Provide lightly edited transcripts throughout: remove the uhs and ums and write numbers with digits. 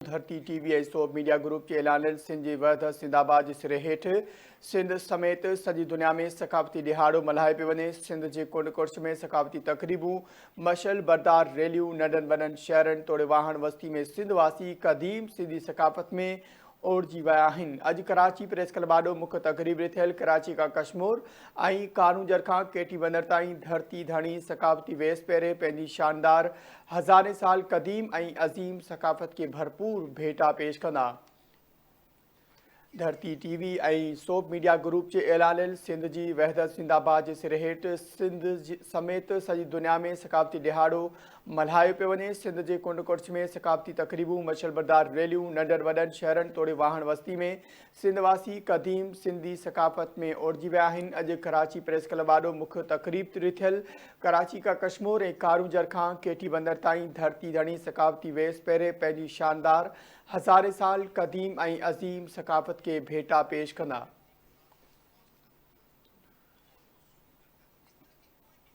धरती टीवी ऐं soap media group के ऐलान सिंध जी वहदत सिंधाबाद जे सिरे हेठ सिंध समेत सॼी दुनिया में सकाफ़ती ॾिहाड़ो मल्हाए पियो वञे। सिंध जे कुंड कुर्छ में सकाफ़ती तक़रीबूं, मशल बरदार रैलियूं नंढनि वॾनि शहरनि तोड़े वाहण वस्ती में सिंध वासी क़दीम सिंधी सकाफ़त में ओढ़िजी विया आहिनि। अॼु कराची प्रेस क्लब आॾो मुख्य तक़रीब थियल। कराची खां कश्मीर ऐं कारूंजर खां केटी बंदर ताईं धरती धणी सकाफ़ती वेस पहिरें पंहिंजी शानदार हज़ारे साल क़दीम ऐं अज़ीम सकाफ़त खे भरपूर भेटा पेश कंदा। धरती टीवी ऐं सोप मीडिया ग्रुप जे ऐलानियल सिंध जी वहदत सिंधाबाद जे सिरे हेठ सिंध समेत सॼी दुनिया में सकाफ़ती ॾिहाड़ो मल्हायो पियो वञे। सिंध जे कुंड कुर्छ में सकाफ़ती तक़रीबूं, मशल बरदार रैलियूं नंढनि वॾनि शहरनि तोड़े वाहण वस्ती में सिंध वासी क़दीम सिंधी सकाफ़त में ओढ़िजी विया आहिनि। अॼु कराची प्रेस क्लब आॾो मुख्य तक़रीब थियल। कराची खां कश्मीर ऐं कारूंजर खां केटी बंदर ताईं धरती धणी सकाफ़ती वेस पहिरें पंहिंजी शानदार हज़ारे साल क़दीम ऐं अज़ीम सकाफ़त के भेटा पेश कंदा।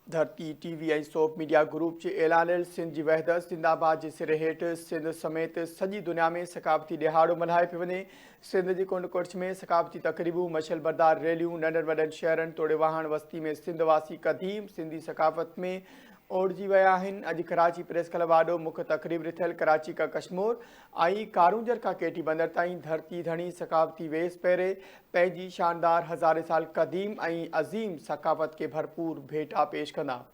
धरती टीवी ऐं सोप मीडिया ग्रुप जे ऐलानियल सिंध जी वहदत सिंधाबाद जे सिरे हेठ सिंध समेत सॼी दुनिया में सकाफ़ती ॾिहाड़ो मल्हाए पियो वञे। सिंध जे कुंड कुर्छ में सकाफ़ती तक़रीबूं, मशल बरदार रैलियूं नंढनि वॾनि शहरनि तोड़े वाहण वस्ती में सिंध वासी क़दीम सिंधी सकाफ़त में ओढ़िजी विया आहिनि। अॼु कराची प्रेस क्लब आॾो मुख्य तक़रीब थियल। कराची खां कश्मीर ऐं कारूंजर खां केटी बंदर ताईं धरती धणी सकाफ़ती वेस पहिरें पंहिंजी शानदार हज़ारे साल क़दीम ऐं अज़ीम सकाफ़त खे भरपूर भेटा पेश कंदा।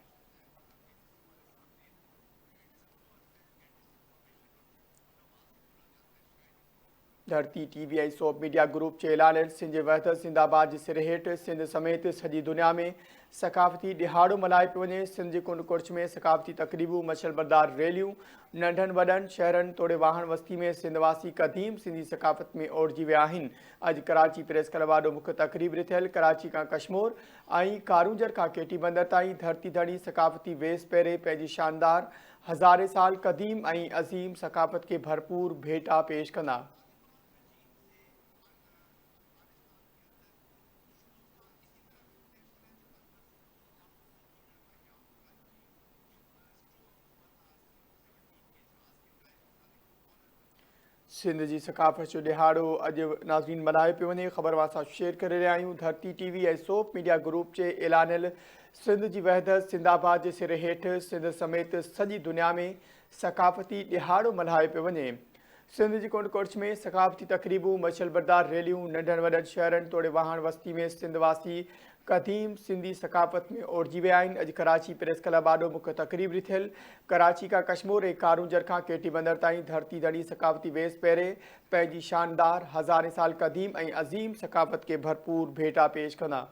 धरती टीवी ऐं सोप मीडिया ग्रुप जे ऐलानियल सिंध जे वहदत सिंधाबाद जे सिरे हेठ सिंध समेत सॼी दुनिया में सकाफ़ती ॾिहाड़ो मल्हाए पियो वञे। सिंध जे कुंड कुर्छ में सकाफ़ती तक़रीबूं, मशल बरदार रैलियूं नंढनि वॾनि शहरनि तोड़े वाहण वस्ती में सिंध वासी क़दीम सिंधी सकाफ़त में ओढ़िजी विया आहिनि। अॼु कराची प्रेस क्लब आॾो मुख्य तक़रीब थियल। कराची खां कश्मीर ऐं कारूंजर खां केटी बंदर ताईं धरती धणी सकाफ़ती वेस पहिरें पंहिंजी शानदार हज़ारे साल क़दीम ऐं अज़ीम सकाफ़त खे भरपूर भेटा पेश कंदा। सिंध जी सकाफ़त जो ॾिहाड़ो अॼु नाज़रीन मल्हायो पियो वञे। ख़बर सां शेयर करे रहिया आहियूं। धरती टीवी ऐं सोप मीडिया ग्रुप जे ऐलानियल सिंध जी वहदत सिंधाबाद जे सिरे हेठ सिंध समेत सॼी दुनिया में सकाफ़ती ॾिहाड़ो मल्हायो पियो वञे। सिंध जी कुंड कुर्छ में सकाफ़ती तक़रीबूं, मशल बरदार रैलियूं नंढनि वॾनि शहरनि तोड़े वाहण वस्ती में सिंध वासी क़दीम सिंधी सकाफ़त में ओढ़िजी विया आहिनि। अॼु कराची प्रेस क्लब आॾो मुख्य तक़रीब थियल। कराची खां कश्मीर ऐं कारूंजर खां केटी बंदर ताईं धरती धणी सकाफ़ती वेस पहिरें पंहिंजी शानदार हज़ारे साल क़दीम ऐं अज़ीम सकाफ़त खे भरपूर भेटा पेश कंदा।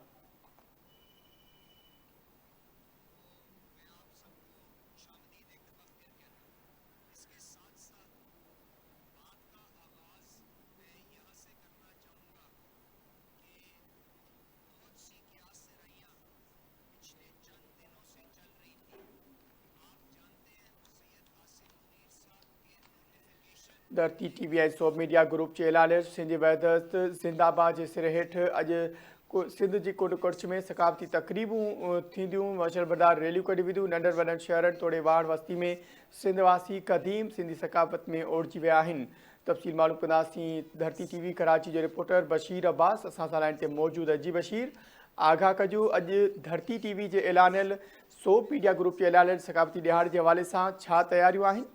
धरती टीवी ऐं सोप मीडिया ग्रुप जे ऐलानियल सिंध जी वहदत सिंधाबाद जे सिरे हेठ अॼु सिंध जी कुंड कुर्छ में सकाफ़ती तक़रीबूं थींदियूं, मशल बरदार रैलियूं कढी वेंदियूं नंढनि वॾनि शहरनि तोड़े वाहण वस्ती में सिंध वासी क़दीम सिंधी सकाफ़त में ओढ़िजी विया आहिनि। तफ़सील मालूम कंदासीं। धरती टीवी कराची जो रिपोर्टर बशीर अब्बास असां सां लाइन ते मौजूदु आहे। जी बशीर, आगाह कजो, अॼु धरती टीवी जे ऐलानियल सोप मीडिया ग्रुप जे ऐलानियल सकाफ़ती ॾिहाड़े जे हवाले सां छा तयारियूं आहिनि?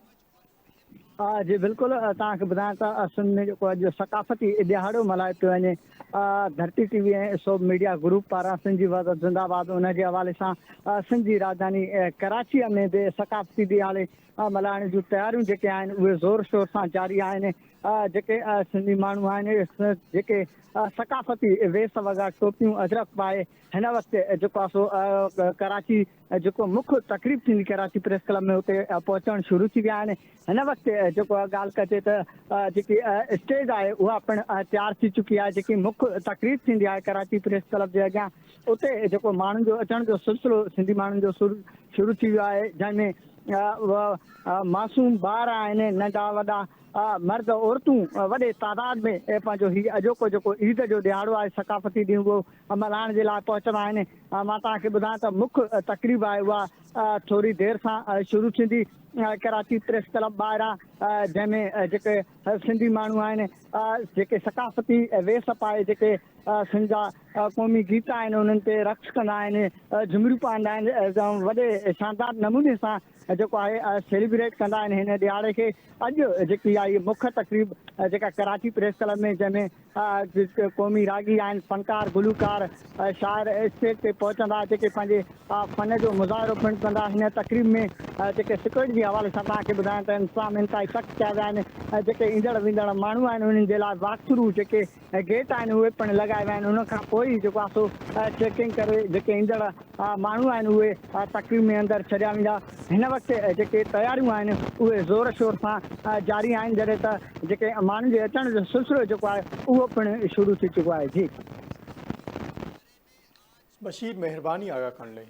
जी बिल्कुलु, तव्हांखे ॿुधायां त सिंध में जेको अॼु सकाफ़ती ॾिहाड़ो मल्हायो पियो वञे। धरती टीवी ऐं सोप मीडिया ग्रुप पारां सिंध जी वहदत ज़िंदाबाद उन जे हवाले सां सिंध जी राजधानी कराचीअ में बि सकाफ़ती ॾिहाड़े मल्हाइण जूं तयारियूं जेके आहिनि उहे ज़ोर शोर सां जारी आहिनि। जेके सिंधी माण्हू आहिनि जेके सकाफ़ती वेस वॻा टोपियूं अजरक पाए हिन वक़्तु जेको आहे सो कराची जेको मुख्य तक़रीब थींदी कराची प्रेस क्लब में उते पहुचणु शुरू थी विया आहिनि। हिन वक़्तु जेको आहे ॻाल्हि कजे त जेकी स्टेज आहे उहा पिणु तयारु थी चुकी आहे। जेकी मुख्य तक़रीब थींदी आहे कराची प्रेस क्लब जे अॻियां उते जेको माण्हुनि जो अचण जो सिलसिलो सिंधी माण्हुनि जो शुरू थी वियो आहे, जंहिंमें मासूम ॿार आहिनि, नंढा वॾा मर्द औरतूं वॾे तादाद में पंहिंजो हीउ अॼोको जेको ईद जो ॾिहाड़ो आहे सकाफ़ती ॾींहुं उहो मल्हाइण जे लाइ पहुचंदा आहिनि। मां तव्हांखे ॿुधायां त मुख्य तक़रीब आहे उहा थोरी देरि सां शुरू थींदी। कराची प्रेस क्लब ॿाहिरां जंहिंमें जेके सिंधी माण्हू आहिनि जेके सकाफ़ती वेस पाए जेके सिंध जा क़ौमी गीत आहिनि उन्हनि ते रक़्स कंदा आहिनि, झुमिरियूं पाईंदा आहिनि, वॾे शानदार नमूने सां जेको आहे सेलिब्रेट कंदा आहिनि हिन ॾियारे खे। अॼु जेकी आहे मुख्य तक़रीब जेका कराची प्रेस क्लब में जंहिंमें क़ौमी रागी आहिनि, फनकार, गुलूकार, शाइर स्टेज ते पहुचंदा जेके पंहिंजे फ़न जो मुज़ाहिरो पिणु कंदा। हिन तक़रीब में जेके सिक्योरिटी जे हवाले सां तव्हांखे ॿुधायां त इंतज़ाम इंतिहाई सख़्तु कया विया आहिनि। जेके ईंदड़ वेंदड़ माण्हू आहिनि उन्हनि जे लाइ वॉक थ्रू जेके गेट आहिनि उहे पिणु लॻाए विया आहिनि। उन खां पोइ जेको आहे सो चेकिंग करे जेके ईंदड़ माण्हू आहिनि उहे तक़रीब में अंदरि छॾिया वेंदा। हिन वक़्तु जेके तयारियूं आहिनि उहे ज़ोर शोर सां जारी आहिनि, जॾहिं त जेके माण्हुनि जे अचण जो सिलसिलो जेको आहे उहो पिणु शुरू थी चुको आहे। जी बशीर, महिरबानी आगाह करण लाइ।